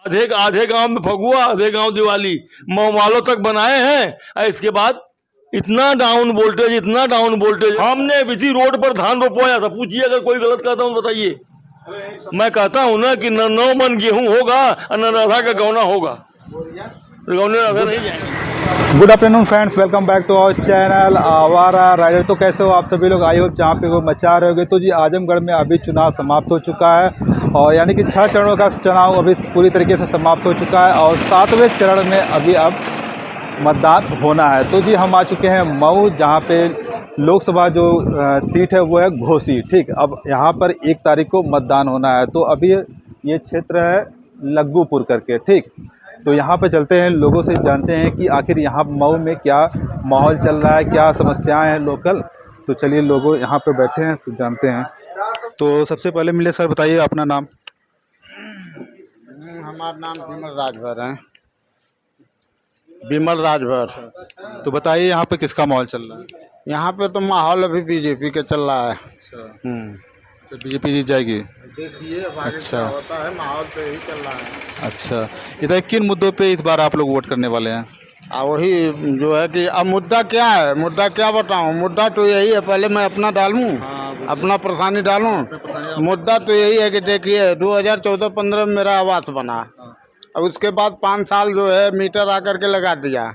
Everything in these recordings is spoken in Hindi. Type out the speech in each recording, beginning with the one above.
आधे आधे गांव में फगुआ, आधे गांव दिवाली, मऊमालों तक बनाए हैं। और इसके बाद इतना डाउन वोल्टेज, इतना डाउन वोल्टेज। हमने इसी रोड पर धान रोपवाया था। पूछिए अगर कोई गलत करता हूँ बताइए। मैं कहता हूँ ना कि न 9 मन गेहूं होगा और न राधा का गौना होगा। गौने राधा नहीं जाएंगे। Good afternoon friends, welcome back to our channel Awara rider. तो कैसे हो आप सभी लोग? आई होप जहाँ पे वो मचा रहे होगे। तो जी आजमगढ़ में अभी चुनाव समाप्त हो चुका है और यानी कि 6 चरणों का चुनाव अभी पूरी तरीके से समाप्त हो चुका है और 7वें चरण में अभी अब मतदान होना है। तो जी हम आ चुके हैं मऊ, जहाँ पे लोकसभा जो सीट है वो है घोसी। ठीक, अब यहाँ पर 1 तारीख को मतदान होना है। तो अभी ये क्षेत्र है लग्गूपुर करके। ठीक, तो यहाँ पे चलते हैं, लोगों से जानते हैं कि आखिर यहाँ मऊ में क्या माहौल चल रहा है, क्या समस्याएं हैं लोकल। तो चलिए लोगों यहाँ पे बैठे हैं तो जानते हैं। तो सबसे पहले मिले सर, बताइए अपना नाम। हमारा नाम विमल राजभर है, विमल राजभर। तो बताइए यहाँ पे किसका माहौल चल रहा है? यहाँ पे तो माहौल अभी बीजेपी के चल रहा है। तो बीजेपी जीत जाएगी? देखिए अब आगे अच्छा। क्या होता है, माहौल तो यही चल रहा है। अच्छा, इधर किन मुद्दों पे इस बार आप लोग वोट करने वाले हैं? वही जो है कि अब मुद्दा क्या है, मुद्दा क्या बताऊँ। मुद्दा तो यही है, पहले मैं अपना डालूँ, अपना परेशानी डालूँ। मुद्दा तो यही है कि देखिए 2014-15 में मेरा आवास बना। अब उसके बाद 5 साल जो है मीटर आकर के लगा दिया।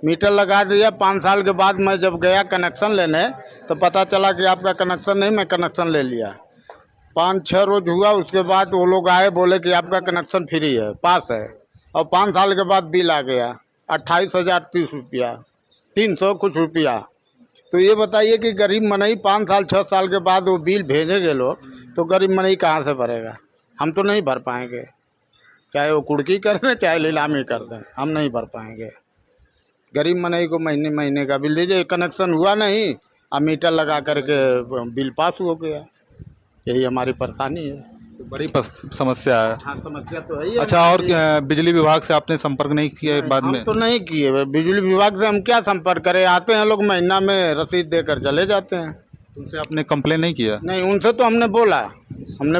मीटर लगा दिया 5 साल के बाद मैं जब गया कनेक्शन लेने तो पता चला कि आपका कनेक्शन नहीं, मैं कनेक्शन ले लिया। 5-6 रोज हुआ, उसके बाद वो लोग आए, बोले कि आपका कनेक्शन फ्री है, पास है। और 5 साल के बाद बिल आ गया 28,030 रुपया, 300 कुछ रुपया। तो ये बताइए कि गरीब मनई 5 साल 6 साल के बाद वो बिल भेजेंगे लोग, तो गरीब मनई कहाँ से भरेगा? हम तो नहीं भर पाएंगे, चाहे वो कुड़की कर दें चाहे नीलामी कर दें, हम नहीं भर पाएंगे। गरीब मनई को महीने महीने का बिल दीजिए, कनेक्शन हुआ नहीं और मीटर लगा करके बिल पास हो गया। यही हमारी परेशानी है। तो बड़ी समस्या है। हाँ, समस्या तो है ही है। अच्छा, और बिजली विभाग से आपने संपर्क नहीं किया बाद में? हम तो नहीं किए, बिजली विभाग से हम क्या संपर्क करें। आते हैं लोग, महीना में रसीद देकर चले जाते हैं। तुमसे आपने कंप्लेन नहीं किया? नहीं, उनसे तो हमने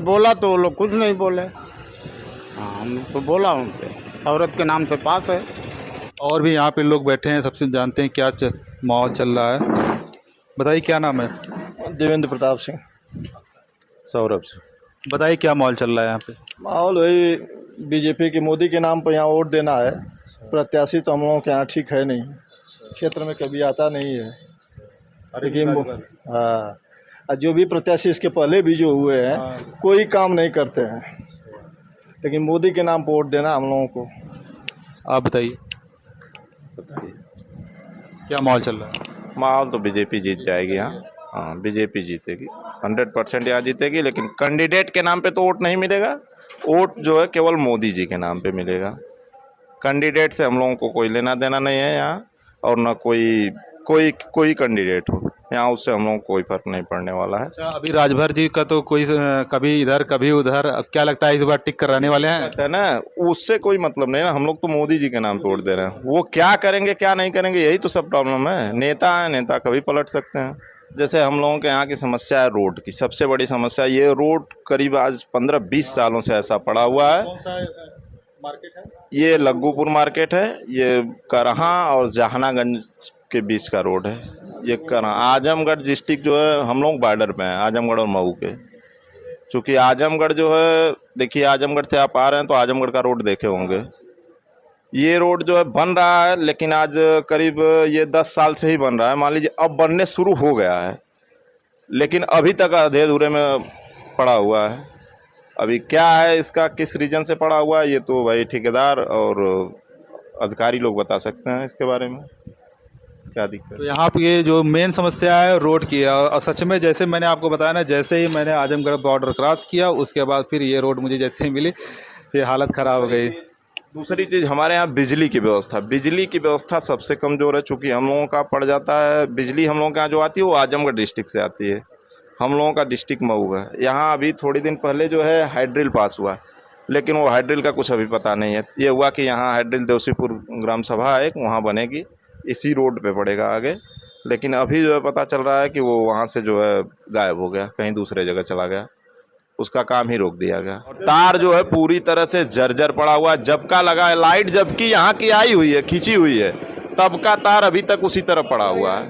बोला तो वो लोग कुछ नहीं बोले। हाँ, हम तो बोला उनसे, औरत के नाम से पास है। और भी यहाँ पे लोग बैठे हैं, सबसे जानते हैं क्या माहौल चल रहा है। बताइए क्या नाम है? देवेंद्र प्रताप सिंह। सौरभ से। बताइए क्या माहौल चल रहा है यहाँ पे? माहौल वही बीजेपी के, मोदी के नाम पर यहाँ वोट देना है। प्रत्याशी तो हम लोगों के यहाँ ठीक है नहीं, क्षेत्र में कभी आता नहीं है। लेकिन हाँ, और जो भी प्रत्याशी इसके पहले भी जो हुए हैं कोई काम नहीं करते हैं। लेकिन मोदी के नाम पर वोट देना हम लोगों को। आप बताइए क्या माहौल चल रहा है? माहौल तो बीजेपी जीत जाएगी यहाँ। हाँ, बीजेपी जीतेगी 100% यहाँ जीतेगी। लेकिन कैंडिडेट के नाम पे तो वोट नहीं मिलेगा। वोट जो है केवल मोदी जी के नाम पे मिलेगा। कैंडिडेट से हम लोगों को कोई लेना देना नहीं है यहाँ, और ना कोई कोई कोई कैंडिडेट हो यहाँ, उससे हम लोगों को कोई फर्क नहीं पड़ने वाला है। अच्छा, अभी राजभर जी का तो कोई कभी इधर कभी उधर, अब क्या लगता है इस बार टिक कराने वाले हैं? कहते हैं ना, उससे कोई मतलब नहीं ना। हम लोग तो मोदी जी के नाम पे वोट दे रहे हैं। वो क्या करेंगे क्या नहीं करेंगे, यही तो सब प्रॉब्लम है। नेता है, नेता कभी पलट सकते हैं। जैसे हम लोगों के यहाँ की समस्या है रोड की, सबसे बड़ी समस्या ये रोड करीब आज 15-20 सालों से ऐसा पड़ा हुआ है। कौन सा मार्केट है? ये लग्गूपुर मार्केट है, ये करहा और जहानागंज के बीच का रोड है। ये करहा, आजमगढ़ डिस्ट्रिक्ट जो है, हम लोग बॉर्डर पे हैं आजमगढ़ और मऊ के। चूँकि आजमगढ़ जो है, देखिए आजमगढ़ से आप आ रहे हैं तो आजमगढ़ का रोड देखे होंगे। ये रोड जो है बन रहा है, लेकिन आज करीब ये 10 साल से ही बन रहा है। मान लीजिए अब बनने शुरू हो गया है, लेकिन अभी तक आधे अधूरे में पड़ा हुआ है। अभी क्या है इसका, किस रीजन से पड़ा हुआ है, ये तो भाई ठेकेदार और अधिकारी लोग बता सकते हैं इसके बारे में क्या दिक्कत। तो यहाँ पे ये जो मेन समस्या है रोड की है, और सच में जैसे मैंने आपको बताया ना, जैसे ही मैंने आजमगढ़ बॉर्डर क्रॉस किया उसके बाद फिर ये रोड मुझे जैसे ही मिली फिर हालत ख़राब हो गई। दूसरी चीज़, हमारे यहाँ बिजली की व्यवस्था सबसे कमज़ोर है। चूँकि हम लोगों का पड़ जाता है बिजली, हम लोगों के यहाँ जो आती है वो आजमगढ़ डिस्ट्रिक्ट से आती है। हम लोगों का डिस्ट्रिक्ट मऊ है। यहाँ अभी थोड़ी दिन पहले जो है हाइड्रिल पास हुआ, लेकिन वो हाइड्रिल का कुछ अभी पता नहीं है। ये हुआ कि यहाँ हाइड्रिल देवसीपुर ग्राम सभा एक वहाँ बनेगी, इसी रोड पे पड़ेगा आगे। लेकिन अभी जो है पता चल रहा है कि वो वहाँ से जो है गायब हो गया, कहीं दूसरे जगह चला गया। उसका काम ही रोक दिया गया। तार जो है पूरी तरह से जर्जर पड़ा हुआ है, जब का लगा है। लाइट जबकि यहाँ की आई हुई है, खींची हुई है, तब का तार अभी तक उसी तरह पड़ा हुआ है।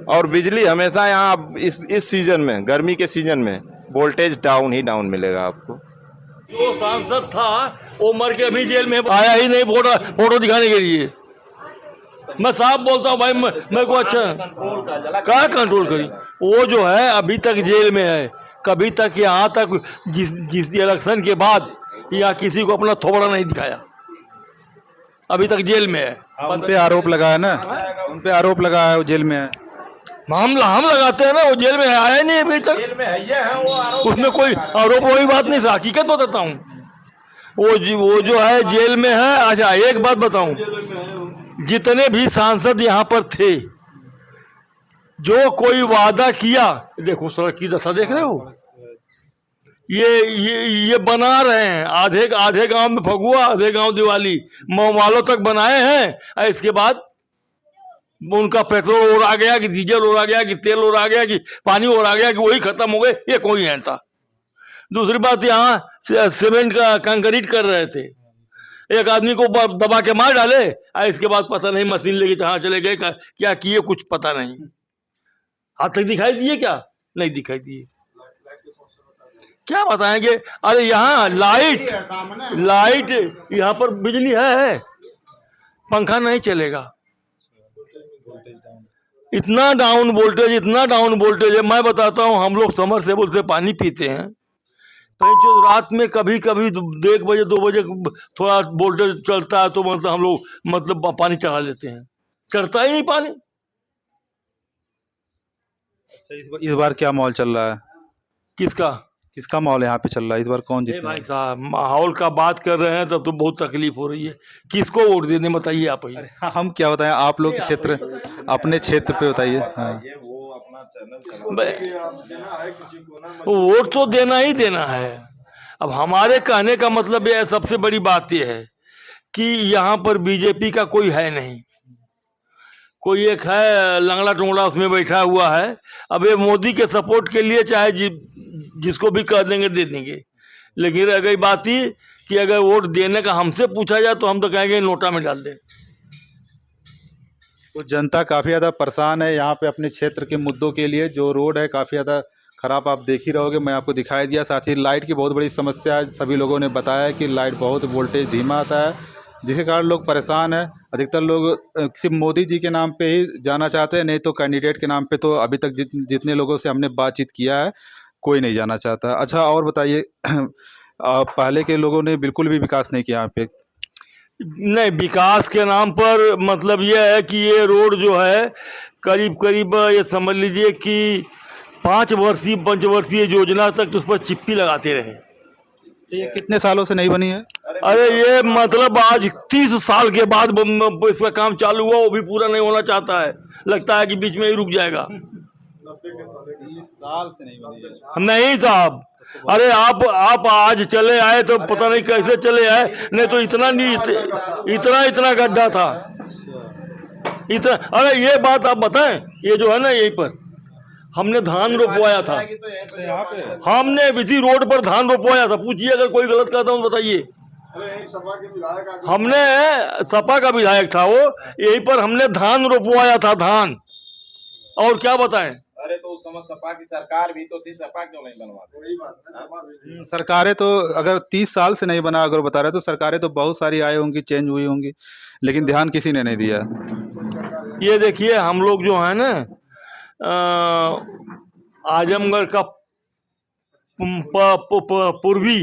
और बिजली हमेशा यहाँ इस सीजन में, गर्मी के सीजन में वोल्टेज डाउन ही डाउन मिलेगा आपको। जो सांसद था वो मर के अभी जेल में आया ही नहीं फोटो दिखाने के लिए। मैं साफ बोलता हूँ भाई, मेरे को अच्छा क्या कंट्रोल करी। वो जो है अभी तक जेल में है। कभी तक यहाँ तक जिस इलेक्शन के बाद यहाँ किसी को अपना थोबड़ा नहीं दिखाया, अभी तक जेल में है। उन पे आरोप लगाया ना, उन पे आरोप लगाया, वो जेल में है। हम लगाते हैं ना, वो जेल में है, आया नहीं अभी तक। जेल में है वो आरोप, उसमें कोई आरोप वही बात नहीं, हकीकत बताता हूँ। वो जो है जेल में है। अच्छा एक बात बताऊं, जितने भी सांसद यहाँ पर थे, जो कोई वादा किया, देखो सड़क की दशा देख रहे हो, ये बना रहे हैं। आधे गांव में फगुआ, आधे गांव दिवाली, मऊमालों तक बनाए हैं। इसके बाद उनका पेट्रोल उड़ा गया कि डीजल उड़ा गया कि तेल उड़ा गया कि पानी उड़ा गया कि वही खत्म हो गए, ये कोई नहीं था। दूसरी बात, यहाँ सीमेंट का कंक्रीट कर रहे थे, एक आदमी को दबा के मार डाले, इसके बाद पता नहीं मशीन लेके कहाँ चले गए, क्या किए कुछ पता नहीं। हाथ तक दिखाई दिए क्या? नहीं दिखाई दिए। क्या बताएंगे? अरे यहाँ लाइट यहाँ पर बिजली है, पंखा नहीं चलेगा। इतना डाउन वोल्टेज है। मैं बताता हूँ, हम लोग समरसेबल से पानी पीते हैं, जो रात में कभी 1 बजे 2 बजे थोड़ा वोल्टेज चलता है तो मतलब हम लोग पानी चढ़ा लेते हैं, चढ़ता ही नहीं पानी। इस बार क्या माहौल चल रहा है? किसका माहौल यहाँ पे चल रहा है इस बार? कौन जीत? भाई साहब, माहौल का बात कर रहे हैं तब तो बहुत तकलीफ हो रही है। किसको वोट देने बताइए आप ही। हम क्या बताएं, आप लोग क्षेत्र, अपने क्षेत्र पे बताइए। हाँ। वोट तो देना ही देना है। अब हमारे कहने का मतलब यह सबसे बड़ी बात यह है कि यहाँ पर बीजेपी का कोई है नहीं। कोई एक है लंगड़ा टुंगड़ा, उसमें बैठा हुआ है। अब ये मोदी के सपोर्ट के लिए चाहे जिसको भी कह देंगे दे देंगे, लेकिन रह गई बात ही कि अगर वोट देने का हमसे पूछा जाए तो हम तो कहेंगे नोटा में डाल दें। तो जनता काफ़ी ज़्यादा परेशान है यहाँ पे अपने क्षेत्र के मुद्दों के लिए। जो रोड है काफ़ी ज़्यादा ख़राब, आप देख ही रहोगे, मैं आपको दिखाई दिया। साथ ही लाइट की बहुत बड़ी समस्या है, सभी लोगों ने बताया कि लाइट बहुत वोल्टेज धीमा आता है, जिसके कारण लोग परेशान हैं। अधिकतर लोग सिर्फ मोदी जी के नाम पे ही जाना चाहते हैं, नहीं तो कैंडिडेट के नाम पे तो अभी तक जितने लोगों से हमने बातचीत किया है कोई नहीं जाना चाहता। अच्छा और बताइए, पहले के लोगों ने बिल्कुल भी विकास नहीं किया यहाँ पे? नहीं, विकास के नाम पर मतलब यह है कि ये रोड जो है करीब ये समझ लीजिए कि 5 वर्षीय पंचवर्षीय योजना तक तो उस पर चिप्पी लगाते रहे। तो ये कितने सालों से नहीं बनी है? अरे ये मतलब आज 30 साल के बाद इसका काम चालू हुआ, वो भी पूरा नहीं होना चाहता है। लगता है कि बीच में ही रुक जाएगा। 30 साल से नहीं बनी है? नहीं साहब, अरे आप आज चले आए तो पता नहीं कैसे चले आए, नहीं तो इतना गड्ढा था, इतना। अरे ये बात आप बताएं, ये जो है ना, यहीं पर हमने धान रोपवाया था, हमने इसी रोड पर धान रोपवाया था। पूछिए अगर कोई गलत करता हूँ बताइए। हमने सपा का विधायक था वो, यहीं पर हमने धान रोपवाया था, धान। और क्या बताएं? अरे तो उस समय सपा की सरकार भी तो थी, सपा क्यों नहीं बनवाती? सरकारें तो अगर 30 साल से नहीं बना, अगर बता रहे तो सरकारें तो बहुत सारी आई होंगी, चेंज हुई होंगी, लेकिन ध्यान किसी ने नहीं दिया। ये देखिए, हम लोग जो है ना आजमगढ़ का पूर्वी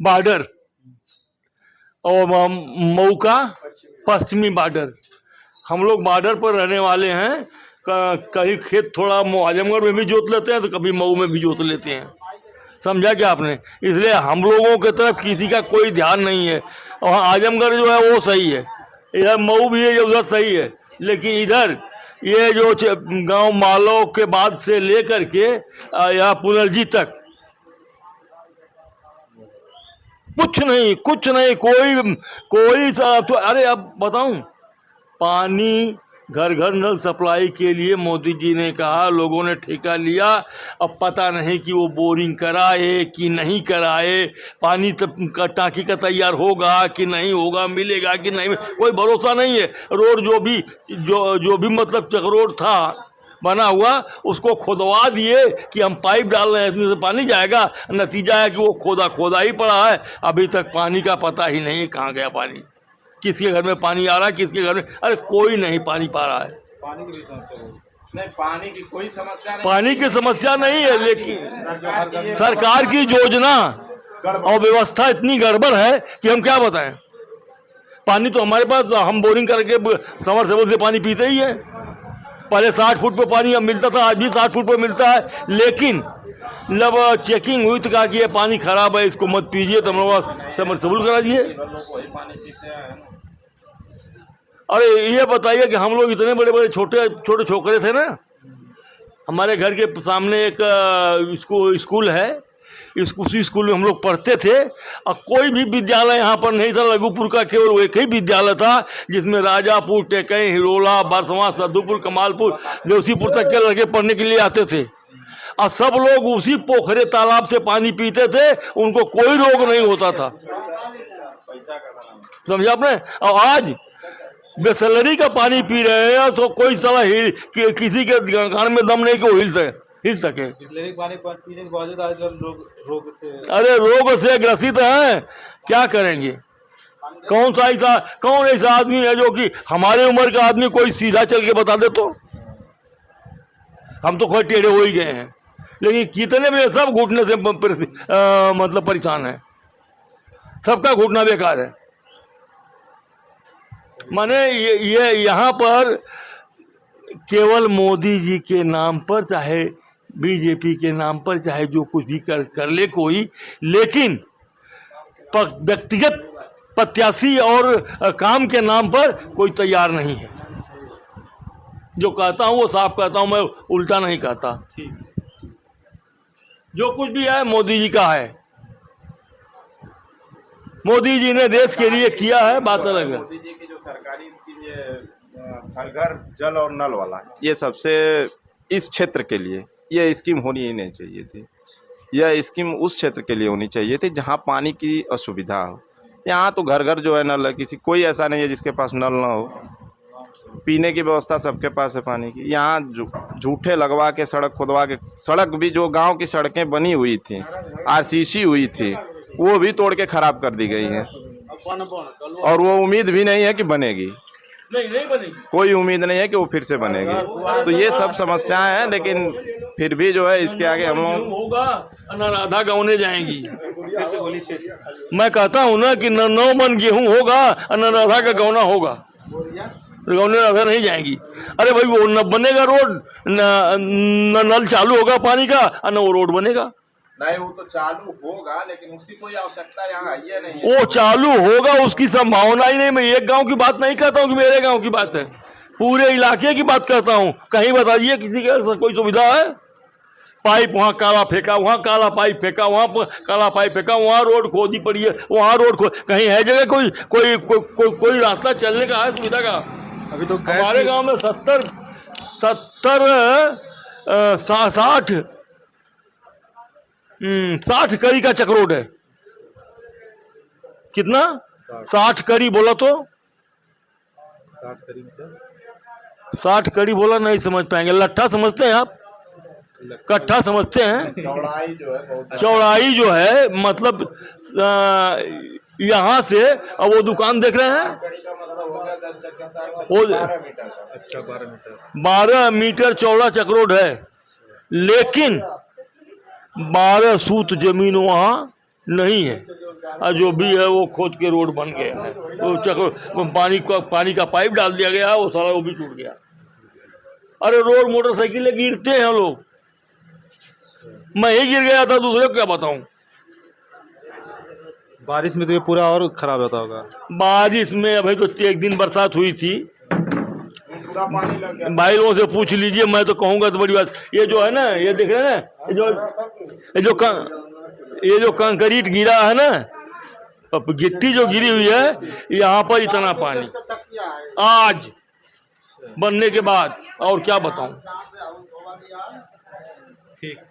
बॉर्डर और मऊ का पश्चिमी बॉर्डर, हम लोग बॉर्डर पर रहने वाले हैं। कहीं खेत थोड़ा आजमगढ़ में भी जोत लेते हैं तो कभी मऊ में भी जोत लेते हैं, समझा क्या आपने? इसलिए हम लोगों की तरफ किसी का कोई ध्यान नहीं है। और आजमगढ़ जो है वो सही है, इधर मऊ भी है, उधर सही है, लेकिन इधर ये जो गांव मालो के बाद से लेकर के यहाँ पुनर्जी तक कुछ नहीं, कोई तो। अरे अब बताऊं, पानी घर घर नल सप्लाई के लिए मोदी जी ने कहा, लोगों ने ठेका लिया। अब पता नहीं कि वो बोरिंग कराए कि नहीं कराए, पानी का टांकी का तैयार होगा कि नहीं होगा, मिलेगा कि नहीं, कोई भरोसा नहीं है। रोड जो भी मतलब चक्रोड था बना हुआ, उसको खोदवा दिए कि हम पाइप डाल रहे हैं, इसमें से पानी जाएगा। नतीजा है कि वो खोदा ही पड़ा है। अभी तक पानी का पता ही नहीं कहाँ गया पानी, किसके घर में पानी आ रहा है, किसके घर में, अरे कोई नहीं पानी पा रहा है। पानी की भी समस्या नहीं, पानी की कोई समस्या नहीं, पानी की समस्या नहीं है, लेकिन सरकार की योजना और व्यवस्था इतनी गड़बड़ है कि हम क्या बताएं। पानी तो हमारे पास, हम बोरिंग करके समरसेबल से पानी पीते ही हैं। पहले 60 फुट पे पानी अब मिलता था, आज भी 60 फुट पे मिलता है। लेकिन जब चेकिंग हुई तो कहा कि ये पानी खराब है, इसको मत पीजिए, तो हम लोग समरसेबल करा दिए। अरे ये बताइए कि हम लोग इतने बड़े बड़े छोटे छोकरे थे ना। हमारे घर के सामने एक स्कूल है, उसी स्कूल में हम लोग पढ़ते थे। और कोई भी विद्यालय यहाँ पर नहीं था, लघुपुर का केवल एक ही विद्यालय था जिसमें राजापुर, टेकई, हिरोला, बरसवा, सद्दूपुर, कमालपुर, जोशीपुर तक के लड़के पढ़ने के लिए आते थे। और सब लोग उसी पोखरे तालाब से पानी पीते थे, उनको कोई रोग नहीं होता था। समझा आपने? और आज बिसलरी का पानी पी रहे हैं तो कोई साला किसी के कान में दम नहीं कि वो हिल सके। बिसलेरी पानी पीने के बावजूद आजकल लोग रोग से ग्रसित हैं, क्या करेंगे? कौन ऐसा आदमी है जो कि हमारे उम्र का आदमी कोई सीधा चल के बता दे? तो हम तो खैर टेढ़े हो ही गए हैं, लेकिन कितने में सब घुटने से मतलब परेशान है, सबका घुटना बेकार है। माने ये यहाँ पर केवल मोदी जी के नाम पर, चाहे बीजेपी के नाम पर, चाहे जो कुछ भी कर ले कोई, लेकिन व्यक्तिगत प्रत्याशी और काम के नाम पर कोई तैयार नहीं है। जो कहता हूँ वो साफ कहता हूँ, मैं उल्टा नहीं कहता। जो कुछ भी है मोदी जी का है। मोदी जी ने देश के लिए किया है, बात अलग है। मोदी जी की जो सरकारी स्कीम, ये हर घर जल और नल वाला, ये सबसे इस क्षेत्र के लिए ये स्कीम होनी ही नहीं चाहिए थी। यह स्कीम उस क्षेत्र के लिए होनी चाहिए थी जहां पानी की असुविधा हो। यहाँ तो घर घर जो है नल है, कोई ऐसा नहीं है जिसके पास नल ना हो। पीने की व्यवस्था सबके पास है पानी की। यहाँ झूठे लगवा के सड़क खुदवा के, सड़क भी जो गांव की सड़कें बनी हुई थी, आरसीसी हुई थी, वो भी तोड़ के खराब कर दी गई हैं। और वो उम्मीद भी नहीं है कि बनेगी, नहीं बनेगी, कोई उम्मीद नहीं है कि वो फिर से बनेगी। तो ये सब समस्याएं हैं, लेकिन फिर भी जो है इसके आगे हम लोग होगा न राधा गौने जाएंगी। मैं कहता हूँ ना कि न 9 मन गेहूं होगा न राधा का गौना होगा, गौने राधा नहीं जाएंगी। अरे भाई वो न बनेगा रोड, न नल चालू होगा पानी का, न वो रोड बनेगा। नहीं, वो तो चालू होगा, लेकिन उसकी कोई आवश्यकता यहाँ है नहीं है। वो चालू होगा उसकी संभावना ही नहीं। मैं एक गांव की बात नहीं करता हूँ कि मेरे गांव की बात है, पूरे इलाके की बात करता हूँ। कहीं बताइए किसी के कोई सुविधा है? पाइप वहाँ काला फेंका, वहाँ काला पाइप फेंका, वहाँ काला पाइप फेंका, वहाँ रोड खोदी पड़ी है, वहाँ रोड कहीं है जगह कोई रास्ता चलने का है, सुविधा का? अभी तो हमारे गांव में 60 कड़ी का चक्रोड है। कितना? 60 कड़ी बोला तो 60 कड़ी बोला नहीं समझ पाएंगे। लट्ठा समझते हैं आप? कट्ठा समझते हैं? चौड़ाई जो है मतलब यहाँ से, अब वो दुकान देख रहे हैं, वो 12 मीटर चौड़ा चक्रोड है, लेकिन 12 सूत जमीन वहाँ नहीं है। और जो भी है वो खोद के रोड बन गया है। वो चक्र पानी का पाइप डाल दिया गया, वो सारा वो भी टूट गया। अरे रोड मोटरसाइकिलें गिरते हैं लोग, मैं ही गिर गया था, दूसरे को क्या बताऊं। बारिश में तो ये पूरा और खराब होता होगा। बारिश में अभी तो एक दिन बरसात हुई थी, भाई लोगों से पूछ लीजिए, मैं तो कहूँगा तो बड़ी बात। ये जो है ना, ये देख रहे हैं ना, ये जो कंक्रीट गिरा है ना, गिट्टी जो गिरी हुई है, यहाँ पर इतना पानी आज बनने के बाद, और क्या बताऊं। ठीक।